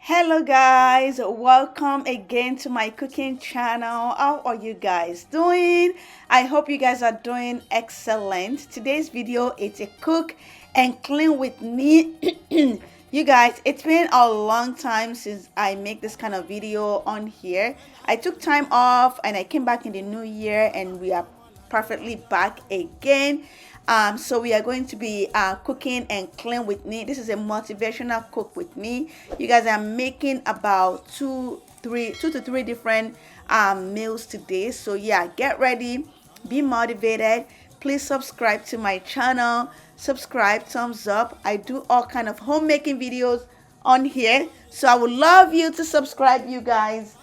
Hello guys, welcome again to my cooking channel. How are you guys doing? I hope you guys are doing excellent. Today's video is a cook and clean with me. You guys, it's been a long time since I make this kind of video on here. I took time off and I came back in the new year and we are perfectly back again. So we are going to be cooking and clean with me. This is a motivational cook with me. You guys are making about two to three different meals today. So yeah, get ready, be motivated. Please subscribe to my channel. Subscribe, thumbs up. I do all kind of homemaking videos on here. So I would love you to subscribe, you guys.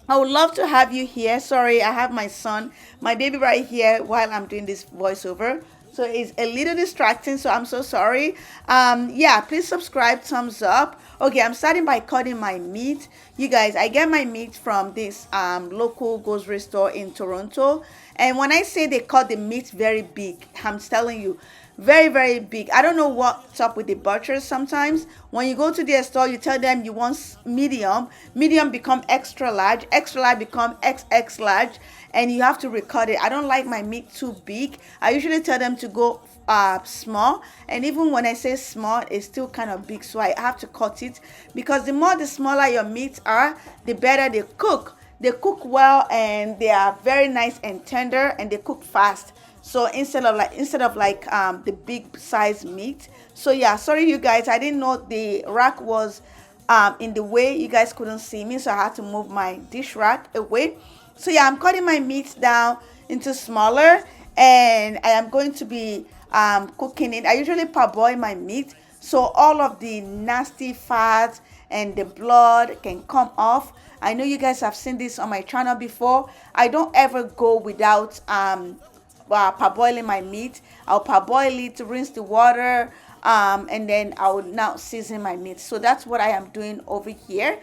I would love to have you here. Sorry, I have my son, my baby right here while I'm doing this voiceover. So it's a little distracting, so I'm so sorry. Yeah, please subscribe, thumbs up. Okay, I'm starting by cutting my meat. You guys, I get my meat from this local grocery store in Toronto. And when I say they cut the meat very big, I'm telling you, very big. I don't know what's up with the butchers. Sometimes when you go to their store, you tell them you want medium become extra large become xx large, and you have to recut it. I don't like my meat too big. I usually tell them to go small, and even when I say small, it's still kind of big, so I have to cut it because the smaller your meats are, the better they cook. They cook well and they are very nice and tender, and they cook fast. So instead of like the big size meat. So yeah, sorry you guys, I didn't know the rack was in the way. You guys couldn't see me, so I had to move my dish rack away. So yeah, I'm cutting my meat down into smaller, and I am going to be cooking it. I usually parboil my meat so all of the nasty fat and the blood can come off. I know you guys have seen this on my channel before. I don't ever go without parboiling my meat. I'll parboil it, rinse the water, and then I'll now season my meat. So that's what I am doing over here.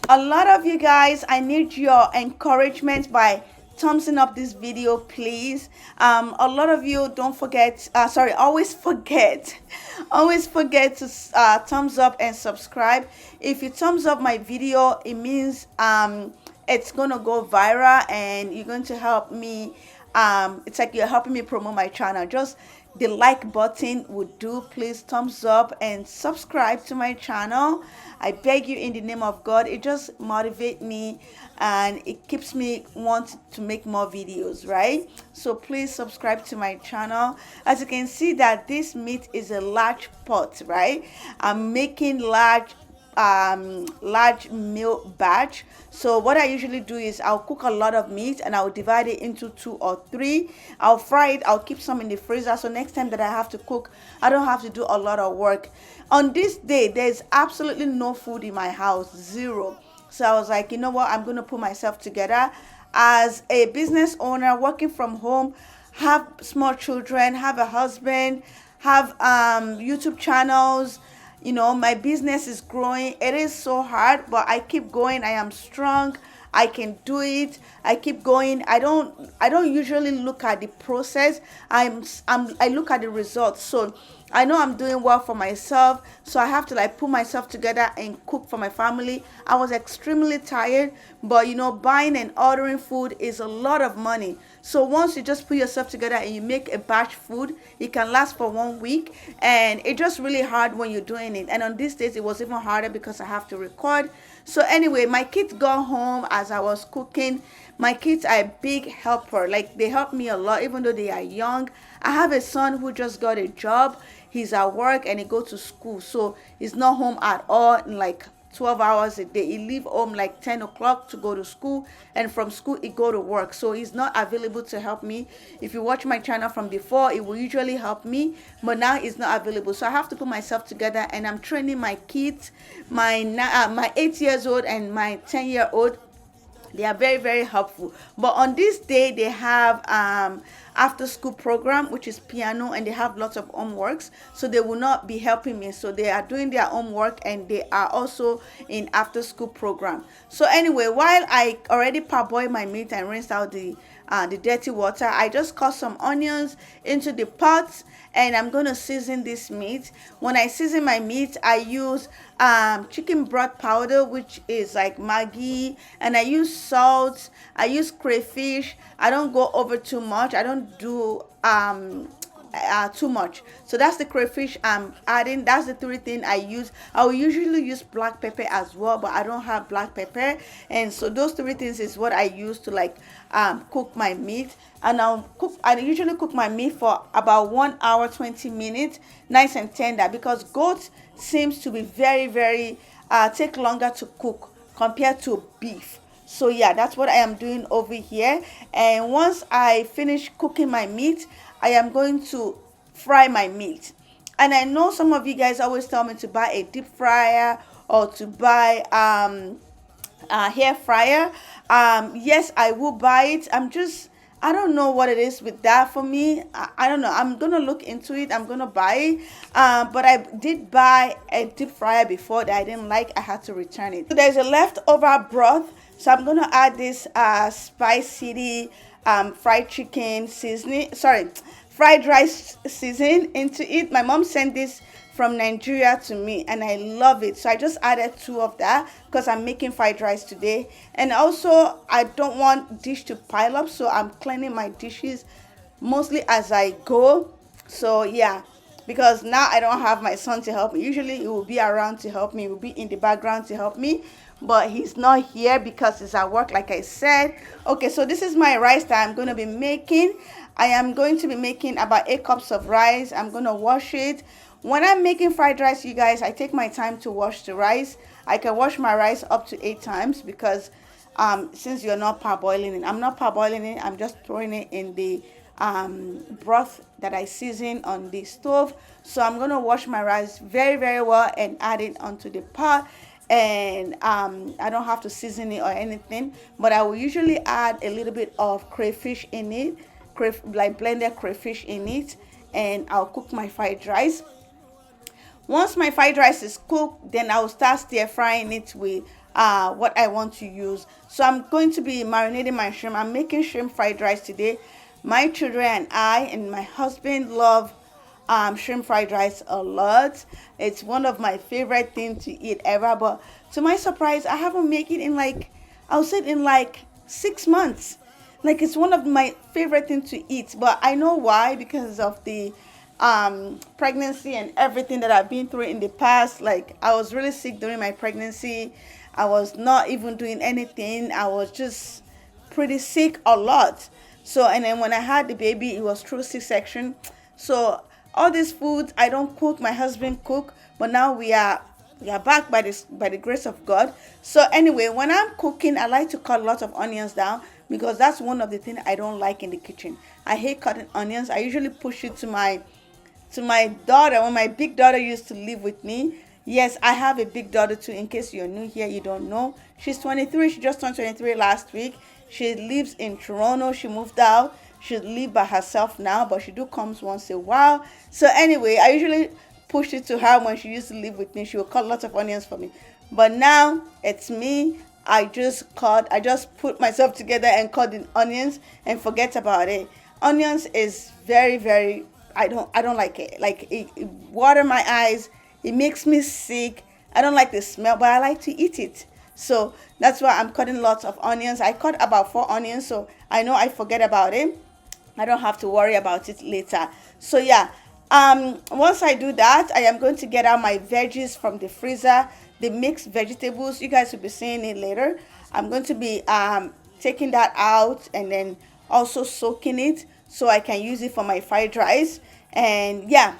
A lot of you guys, I need your encouragement by thumbsing up this video, please. A lot of you don't forget, always forget always forget to thumbs up and subscribe. If you thumbs up my video, it means it's gonna go viral and you're going to help me. It's like you're helping me promote my channel. Just the like button would do. Please thumbs up and subscribe to my channel. I beg you in the name of God. It just motivates me and it keeps me want to make more videos, right? So please subscribe to my channel. As you can see that this meat is a large pot, right? I'm making large meal batch. So what I usually do is I'll cook a lot of meat and I'll divide it into 2 or 3. I'll fry it, I'll keep some in the freezer, so next time that I have to cook, I don't have to do a lot of work. On this day, there's absolutely no food in my house, zero. So I was like, you know what, I'm gonna put myself together as a business owner working from home, have small children, have a husband, have YouTube channels. You know, my business is growing. It is so hard, but I keep going. I am strong. I can do it. I keep going. I don't usually look at the process. I look at the results. So I know I'm doing well for myself, so I have to like put myself together and cook for my family. I was extremely tired, but you know, buying and ordering food is a lot of money. So once you just put yourself together and you make a batch food, it can last for 1 week, and it's just really hard when you're doing it. And on these days, it was even harder because I have to record. So anyway, my kids got home as I was cooking. My kids are a big helper. Like, they help me a lot, even though they are young. I have a son who just got a job. He's at work and he goes to school, so he's not home at all in like 12 hours a day. He leave home like 10 o'clock to go to school, and from school he go to work, so he's not available to help me. If you watch my channel from before, it will usually help me, but now it's not available, so I have to put myself together. And I'm training my kids, my 8 years old and my 10-year-old. They are very helpful. But on this day, they have after school program, which is piano, and they have lots of homeworks, so they will not be helping me. So they are doing their homework and they are also in after school program. So anyway, while I already parboiled my meat and rinsed out the the dirty water. I just cut some onions into the pot, and I'm going to season this meat. When I season my meat, I use chicken broth powder, which is like Maggi, and I use salt, I use crayfish. I don't go over too much. I don't do too much. So that's the crayfish I'm adding. That's the three things I use. I will usually use black pepper as well, but I don't have black pepper, and so those three things is what I use to like cook my meat. And I usually cook my meat for about 1 hour 20 minutes, nice and tender, because goat seems to be very take longer to cook compared to beef. So yeah, that's what I am doing over here. And once I finish cooking my meat, I am going to fry my meat. And I know some of you guys always tell me to buy a deep fryer or to buy hair fryer. Yes, I will buy it. I don't know what it is with that for me. I don't know. I'm gonna look into it. I'm gonna buy it. But I did buy a deep fryer before that I didn't like. I had to return it. So there's a leftover broth. So I'm gonna add this spicy fried chicken seasoning. Sorry, fried rice seasoning into it. My mom sent this from Nigeria to me, and I love it. So I just added 2 of that because I'm making fried rice today. And also I don't want dish to pile up, so I'm cleaning my dishes mostly as I go. So yeah, because now I don't have my son to help me. Usually he will be around to help me, he will be in the background to help me, but he's not here because he's at work, like I said. Okay, so this is my rice that I'm going to be making. I am going to be making about 8 cups of rice. I'm going to wash it. When I'm making fried rice, you guys, I take my time to wash the rice. I can wash my rice up to 8 times because since you're not parboiling it, I'm not parboiling it, I'm just throwing it in the broth that I season on the stove. So I'm gonna wash my rice very well and add it onto the pot. And I don't have to season it or anything, but I will usually add a little bit of crayfish in it, like blended crayfish in it, and I'll cook my fried rice. Once my fried rice is cooked, then I'll start stir frying it with what I want to use. So I'm going to be marinating my shrimp. I'm making shrimp fried rice today. My children and I and my husband love shrimp fried rice a lot. It's one of my favorite things to eat ever. But to my surprise, I haven't made it in like, I'll say it in like 6 months. Like, it's one of my favorite things to eat. But I know why, because of the pregnancy and everything that I've been through in the past. Like, I was really sick during my pregnancy. I was not even doing anything. I was just pretty sick a lot. So, and then when I had the baby, it was through C-section. So all these foods I don't cook, my husband cook, but now we are back by the grace of God. So anyway, when I'm cooking, I like to cut a lot of onions down, because that's one of the things I don't like in the kitchen. I hate cutting onions. I usually push it to my daughter. When my big daughter used to live with me. Yes, I have a big daughter too. In case you're new here, you don't know, she's 23. She just turned 23 last week. She lives in Toronto. She moved out. She lives by herself now, but she do comes once in a while. So anyway, I usually push it to her. When she used to live with me, she would cut lots of onions for me. But now it's me. I just put myself together and cut the onions and forget about it. Onions is very, I don't like it. Like, it water my eyes. It makes me sick. I don't like the smell, but I like to eat it. So that's why I'm cutting lots of onions. I cut about 4 onions, so I know I forget about it. I don't have to worry about it later. So yeah, once I do that, I am going to get out my veggies from the freezer, the mixed vegetables. You guys will be seeing it later. I'm going to be taking that out and then also soaking it so I can use it for my fried rice. And yeah.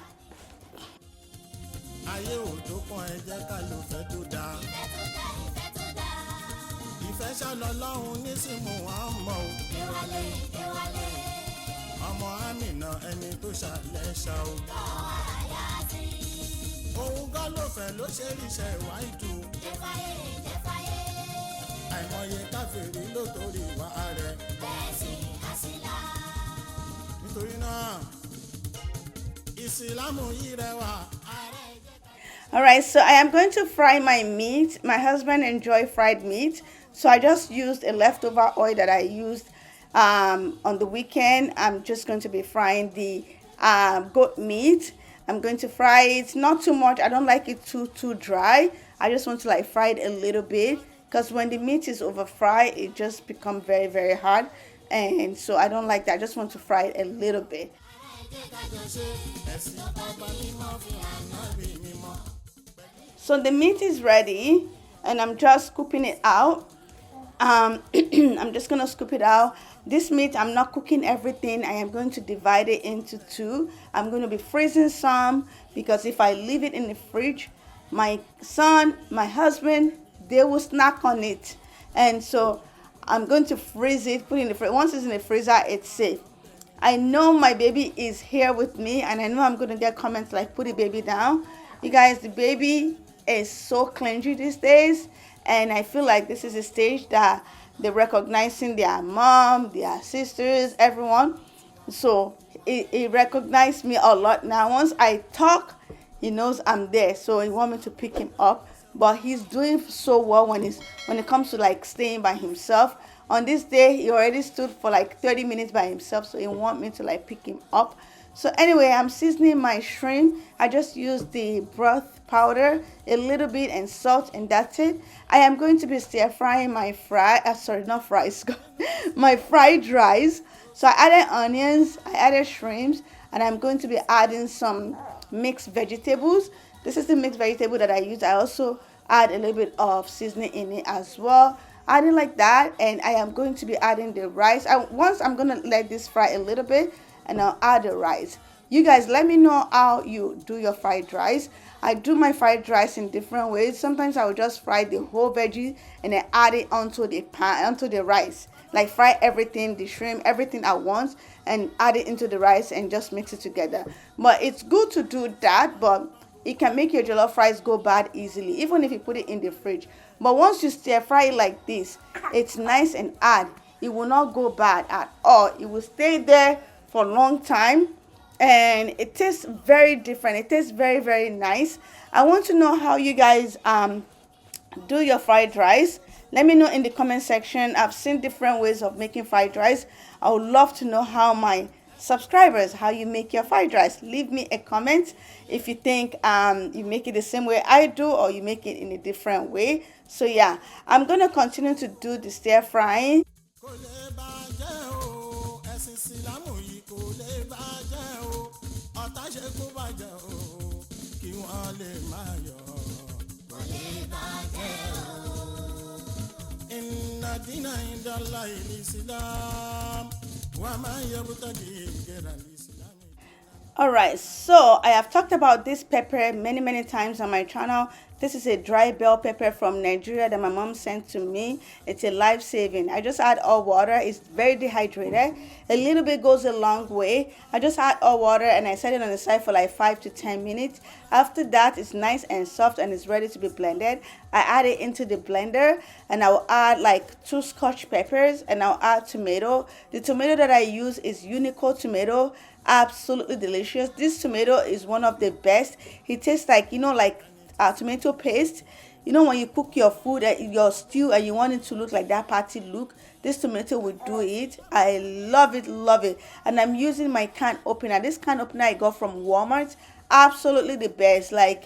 ọmọ Amina ẹni tó ṣàlẹ́ṣà o. òun gan ló fẹ́ ló ṣe ríṣẹ́ ìwà ìtù. àìmọye káfíìrì ló torí ìwà rẹ̀. nítorí náà ìsìlámù yìí rẹwà. Alright, so I am going to fry my meat. My husband enjoys fried meat, so I just used a leftover oil that I used On the weekend, I'm just going to be frying the goat meat. I'm going to fry it, not too much. I don't like it too dry. I just want to like fry it a little bit, because when the meat is over fried, it just becomes very hard, and so I don't like that. I just want to fry it a little bit. So the meat is ready, and I'm just scooping it out. I'm just gonna scoop it out. This meat, I'm not cooking everything. I am going to divide it into two. I'm going to be freezing some, because if I leave it in the fridge, my son, my husband, they will snack on it. And so I'm going to freeze it, put it in the fridge. Once it's in the freezer, it's safe. I know my baby is here with me, and I know I'm going to get comments like, put the baby down. You guys, the baby is so clingy these days, and I feel like this is a stage that they're recognizing their mom, their sisters, everyone. So he recognized me a lot now. Once I talk, he knows I'm there, so he want me to pick him up. But he's doing so well when it comes to like staying by himself. On this day, he already stood for like 30 minutes by himself, so he want me to like pick him up. So anyway, I'm seasoning my shrimp. I just used the broth powder, a little bit, and salt, and that's it. I am going to be stir frying my my fried rice. So I added onions, I added shrimps, and I'm going to be adding some mixed vegetables. This is the mixed vegetable that I use. I also add a little bit of seasoning in it as well. Adding like that, and I am going to be adding the rice. Once I'm gonna let this fry a little bit, and I'll add the rice. You guys, let me know how you do your fried rice. I do my fried rice in different ways. Sometimes I will just fry the whole veggie and then add it onto the pan, onto the rice. Like fry everything, the shrimp, everything at once, and add it into the rice and just mix it together. But it's good to do that, but it can make your jollof rice go bad easily, even if you put it in the fridge. But once you stir fry it like this, it's nice and hard. It will not go bad at all. It will stay there for a long time, and it tastes very different. It tastes very nice. I want to know how you guys do your fried rice. Let me know in the comment section. I've seen different ways of making fried rice. I would love to know how my subscribers, how you make your fried rice. Leave me a comment if you think you make it the same way I do, or you make it in a different way. So yeah, I'm gonna continue to do the stir frying. Alright, so I have talked about this pepper many times on my channel. This is a dry bell pepper from Nigeria that my mom sent to me. It's a life-saving. I just add all water. It's very dehydrated. A little bit goes a long way. I just add all water and I set it on the side for like 5 to 10 minutes. After that, it's nice and soft and it's ready to be blended. I add it into the blender, and I'll add like 2 scotch peppers, and I'll add tomato. The tomato that I use is Unico tomato. Absolutely delicious. This tomato is one of the best. It tastes like, like tomato paste. When you cook your food, your stew, and you want it to look like that party look, this tomato will do it. I love it. And I'm using my can opener. This can opener I got from Walmart. Absolutely the best. Like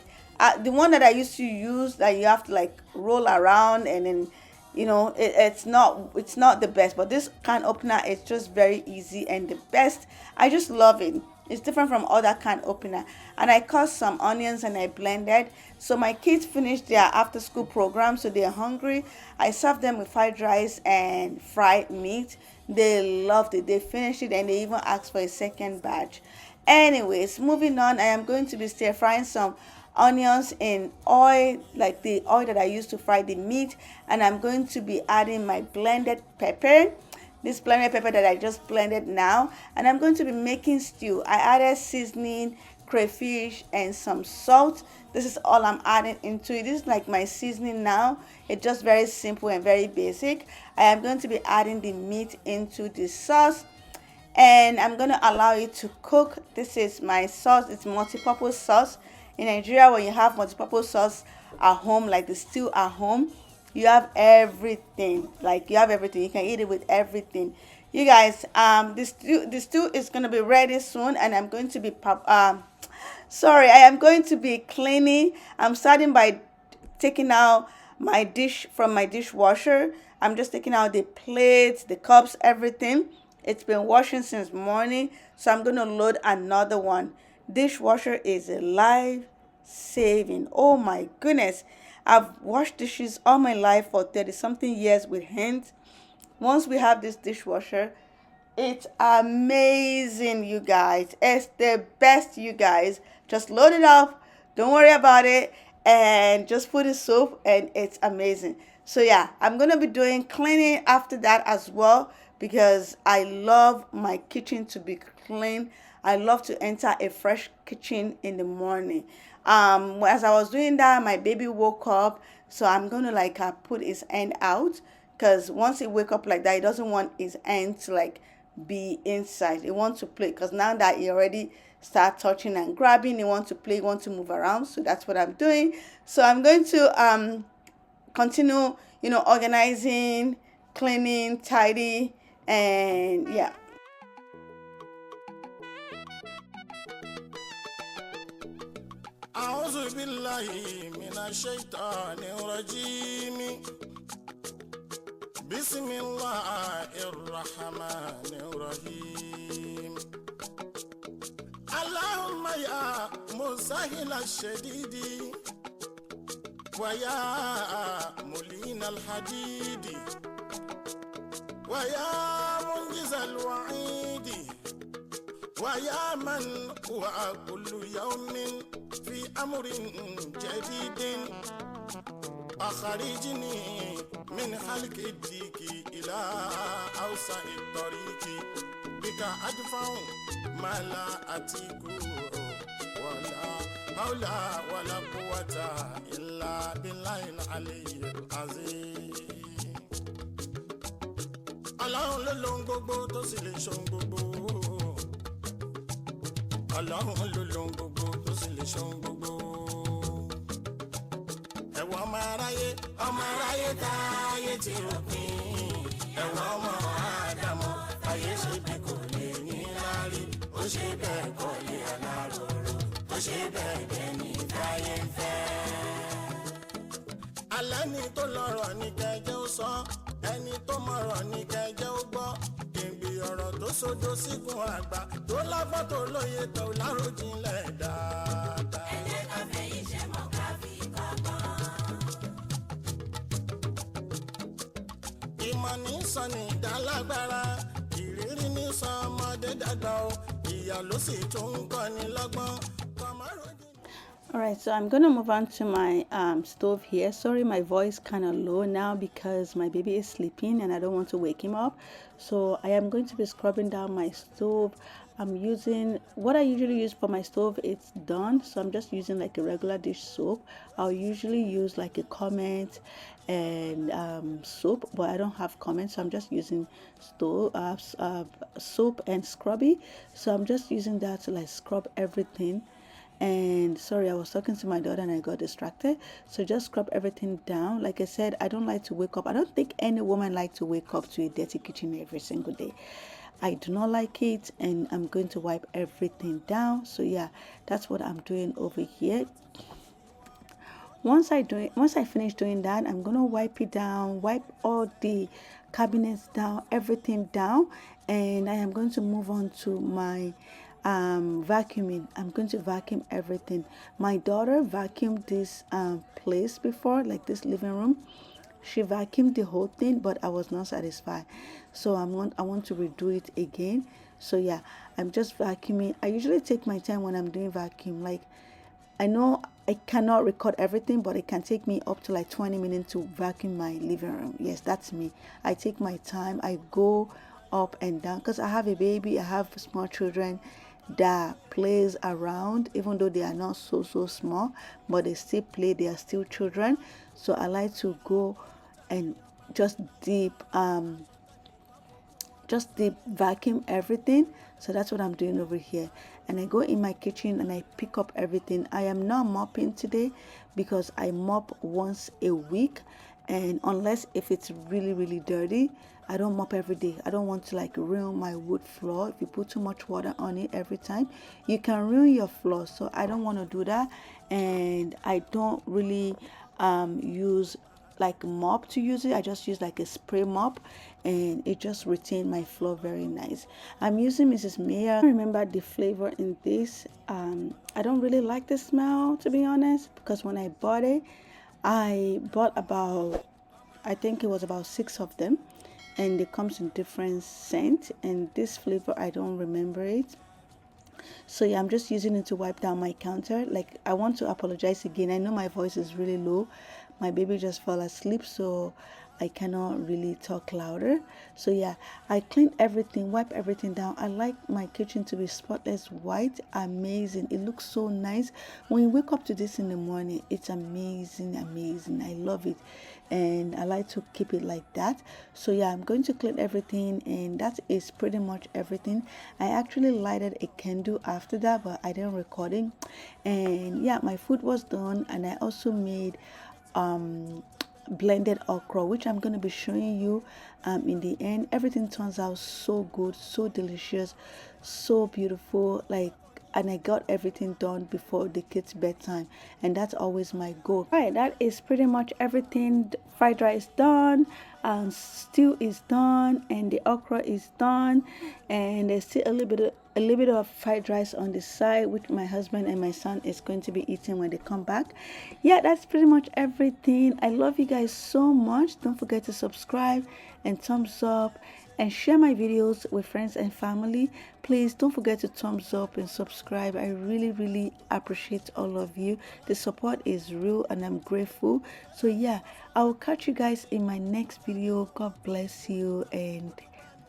the one that I used to use, that you have to like roll around, and then it's not the best. But this can opener is just very easy and the best. I just love it. It's different from other can opener. And I cut some onions and I blended. So my kids finished their after school program, so they're hungry. I served them with fried rice and fried meat. They loved it. They finished it and they even asked for a second batch. Anyways, moving on, I am going to be stir frying some onions in oil, like the oil that I used to fry the meat, and I'm going to be adding my blended pepper, this blended pepper that I just blended now, and I'm going to be making stew. I added seasoning, crayfish, and some salt. This is all I'm adding into it. This is like my seasoning now. It's just very simple and very basic. I am going to be adding the meat into the sauce, and I'm going to allow it to cook. This is my sauce. It's multi-purpose sauce. In Nigeria, when you have multi-purpose sauce at home, like the stew at home, you have everything. Like you have everything. You can eat it with everything. You guys, this stew is gonna be ready soon, and I'm going to be sorry, I am going to be cleaning. I'm starting by taking out my dish from my dishwasher. I'm just taking out the plates, the cups, everything. It's been washing since morning, so I'm gonna load another one. Dishwasher is a life saving. Oh my goodness. I've washed dishes all my life for 30 something years with hands. Once we have this dishwasher, it's amazing, you guys. It's the best, you guys. Just load it up. Don't worry about it. And just put the soap, and it's amazing. So, yeah, I'm going to be doing cleaning after that as well because I love my kitchen to be clean. I love to enter a fresh kitchen in the morning. As I was doing that, my baby woke up. So, I'm going to like put his hand out because once he wake up like that, he doesn't want his hand to like be inside. He wants to play because now that he already start touching and grabbing, he wants to play, he wants to move around. So that's what I'm doing. So I'm going to continue, organizing, cleaning, tidy, and yeah. أعوذ بالله من الشيطان الرجيم بسم الله الرحمن الرحيم اللهم يا مسهل الشديد ويا ملين الحديد ويا منجز الوعيد ويا من هو كل يوم في أمر جديد أخرجني من حلق الديك إلى أوسع الطريق بك أدفع ما لا أتيك ولا حول ولا قوة إلا بالله العلي العظيم. Ọlọ́run ló lohun gbogbo tó sì lè ṣohun gbogbo. Ọlọ́run ló lohun gbogbo tó sì lè ṣohun gbogbo. Ẹ̀wọ̀n ọmọ aráyé táyé ti ròpin. Ẹ̀wọ̀n ọmọ Ádámọ̀ ayé ṣe bí kò lè ní láárí. Ó ṣe bẹ́ẹ̀ kọ́lé aláròrò. Ó ṣe bẹ́ẹ̀ dẹ́ni táyé ń fẹ́. Alẹ́ ni tó lọ́rọ̀ ní kẹjẹ́ ó sọ. Ẹni tó mọ̀rọ̀ ní kẹjẹ́ ó gbọ́. Kèǹgbè ọ̀rọ̀ tó sodo sígun àgbà. Tó lágbọ́ tó lóye tó láròjinlẹ̀ dáadáa. Ẹ jẹ́ ká fẹ̀yìn ṣe mọ́ ká fi kọ́gbọ́n. Ìmọ̀ ní sọ ní ìdálágbára. Ìrírí ní sọ ọmọdé dàgbà o. Ìyà ló sì tún ń kọ́ni lọ́gbọ́n. Alright, so I'm gonna move on to my stove here. Sorry, my voice kind of low now because my baby is sleeping and I don't want to wake him up. So I am going to be scrubbing down my stove. I'm using what I usually use for my stove. It's done, so I'm just using like a regular dish soap. I'll usually use like a Comet and soap, but I don't have Comet, so I'm just using soap and scrubby. So I'm just using that to like scrub everything. And sorry, I was talking to my daughter and I got distracted. So just scrub everything down. Like I said, I don't like to wake up. I don't think any woman like to wake up to a dirty kitchen every single day. I do not like it, and I'm going to wipe everything down. So yeah, that's what I'm doing over here. Once I finish doing that, I'm gonna wipe it down, wipe all the cabinets down, everything down, and I am going to move on to my vacuuming. I'm going to vacuum everything. My daughter vacuumed this place before, like this living room. She vacuumed the whole thing, but I was not satisfied, so I want to redo it again. So yeah, I'm just vacuuming. I usually take my time when I'm doing vacuum. Like, I know I cannot record everything, but it can take me up to like 20 minutes to vacuum my living room. Yes, that's me. I take my time. I go up and down because I have a baby. I have small children that plays around, even though they are not so small, but they still play. They are still children. So I like to go and just deep vacuum everything. So that's what I'm doing over here. And I go in my kitchen and I pick up everything. I am not mopping today because I mop once a week, and unless if it's really dirty, I don't mop every day. I don't want to like ruin my wood floor. If you put too much water on it every time, you can ruin your floor. So I don't want to do that, and I don't really use like mop to use it. I just use like a spray mop, and it just retained my floor very nice. I'm using Mrs. Mayer. I remember the flavor in this. I don't really like the smell, to be honest, because when I bought it, I bought about, I think it was about 6 of them, and it comes in different scent, and this flavor I don't remember it. So yeah, I'm just using it to wipe down my counter. Like, I want to apologize again. I know my voice is really low. My baby just fell asleep, so I cannot really talk louder. So yeah, I clean everything, wipe everything down. I like my kitchen to be spotless white. Amazing. It looks so nice. When you wake up to this in the morning, it's amazing. I love it, and I like to keep it like that. So yeah, I'm going to clean everything, and that is pretty much everything. I actually lighted a candle after that, but I didn't record it. And yeah, my food was done, and I also made blended okra, which I'm going to be showing you in the end. Everything turns out so good, so delicious, so beautiful, like, and I got everything done before the kids' bedtime, and that's always my goal. All right, that is pretty much everything. Fried rice done, stew is done, and the okra is done, and there's still a little bit of fried rice on the side, which my husband and my son is going to be eating when they come back. Yeah, that's pretty much everything. I love you guys so much. Don't forget to subscribe and thumbs up, and share my videos with friends and family. Please don't forget to thumbs up and subscribe. I really appreciate all of you. The support is real, and I'm grateful. So yeah, I will catch you guys in my next video. God bless you, and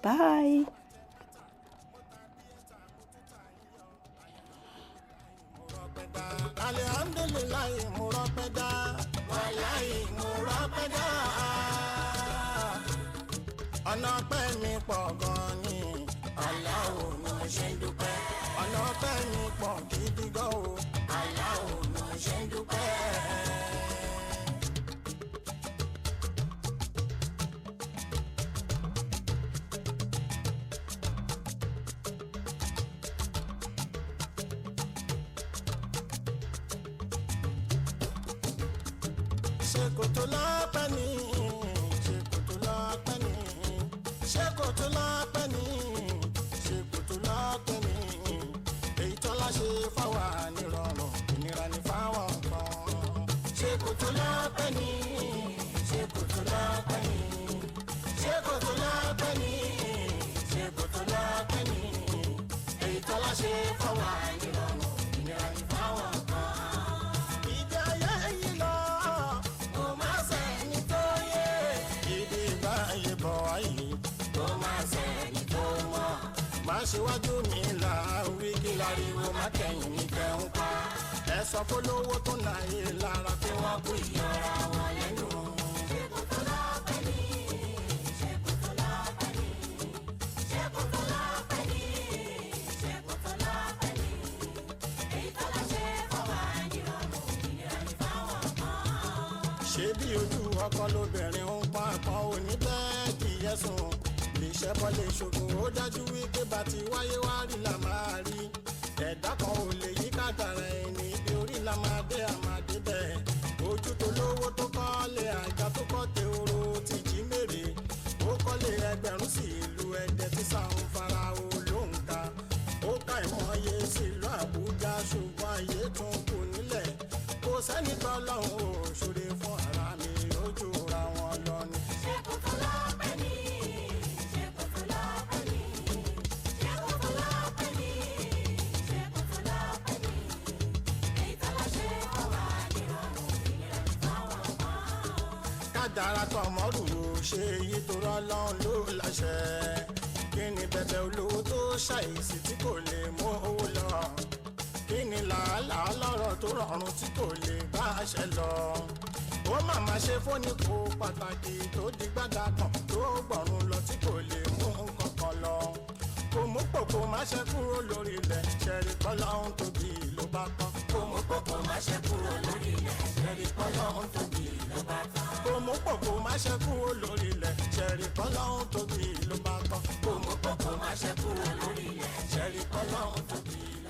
bye. Alhamdulillah, mo rọ́pẹ́ dá. Wàláhì, mo rọ́pẹ́ dá. Ọ̀nà ọpẹ́ mi pọ̀ gan ni. Allahu ni mo ṣe ń dúpẹ́. Ọ̀nà ọpẹ́ mi pọ̀ gidi gan o. Allahu ni mo ṣe ń dúpẹ́. Ṣé kò tó lọ́pẹ́ ni? Ṣé kò tó lọ́pẹ́ ni? Ṣé kò tó lọ́pẹ́ ni? Ṣé kò tó lọ́pẹ́ ni? Èyí tọ́lá ṣe fáwa nírọ̀rùn, ìnira ni fáwọn kan. Ṣé kò tó lọ́pẹ́ ni? Ṣé kò tó lọ́pẹ́ ni? Ṣé kò tó lọ́pẹ́ ni? Ṣé kò tó lọ́pẹ́ ni? Èyí tọ́lá ṣe fáwa nírọ̀rùn, ìnira ni fáwọn kan. Ìjà ayé yìí lọ. Má ṣíwájú mi là wí kí láriwo má kẹ́yìn mi kẹ́hún pa. Ẹ sọ fún lówó tó náyé lára pé wọ́n kú ìyọra wọn lẹ́nu. Ṣé kò tó lọ́pẹ́ ni? Ṣé kò tó lọ́pẹ́ ni? Ṣé kò tó lọ́pẹ́ ni? Ṣé kò tó lọ́pẹ́ ni? Èyí tó lọ ṣe fọwọ́ ìrọ̀rùn, ìnira ní fáwọn kan. Ṣé bí ojú ọkọ lóbìnrin ń pọ́n àpọ́n òní bẹ́ẹ̀ kì í yẹ́sùn? Iṣẹ́ bọ́lé ṣògùn ó dájú wípé bá ti wáyé wá rí la máa rí. Ẹ̀dá kan ò lè yí kádàrá ẹni, ibi orí la máa dé àmàdé bẹ́ẹ̀. Ojú tó lówó tó kọ́lé àjà tó kọ́ tehoro ti jí mèrè. Ó kọ́lé ẹgbẹ̀rún sí ìlú Ẹdẹ tí sáwọn fara o lóhùn ká. Ó ká ìmọ̀ye sílùú Àbújá, ṣùgbọ́n ayé tún kù nílẹ̀. Kò sẹ́ni tọ́lọ́hún ò ṣòre fún ara mi, ojú ra wọn lọ ni. Ṣé kò tó lọ́pẹ́ ni? Dára tọmọrù ó ṣe èyí tó rọlọ́run ló láṣẹ. Kí ni bẹ̀bẹ̀ olówó tó ṣàìsí tí kò lè mú owó lọ? Kí ni làálàá lọ́rọ̀ tó rọrùn tí kò lè bá àṣẹ lọ? Ó màmá ṣe fóní kó pàtàkì tó di gbàdá kan tó gbọ̀run lọ tí kò lè mú nǹkan kan lọ. Kò mú pòpò má ṣe kúrò lórí ilẹ̀, ṣẹ̀rí kọ́lọ́hún tóbi ló bá tán. Kò mú pòpò má ṣe kúrò lórí ilẹ̀, ṣẹ̀rí kọ́lọ́hún tóbi ló bá tán. mú pọ̀ kó má ṣẹ́kù lórí ilẹ̀ ṣẹ̀rí kọ́lọ́hún tóbi ló bá tán. kò mú pọ̀ kó má ṣẹ́kù lórí ilẹ̀ ṣẹ̀rí kọ́lọ́hún tóbi ló bá tán.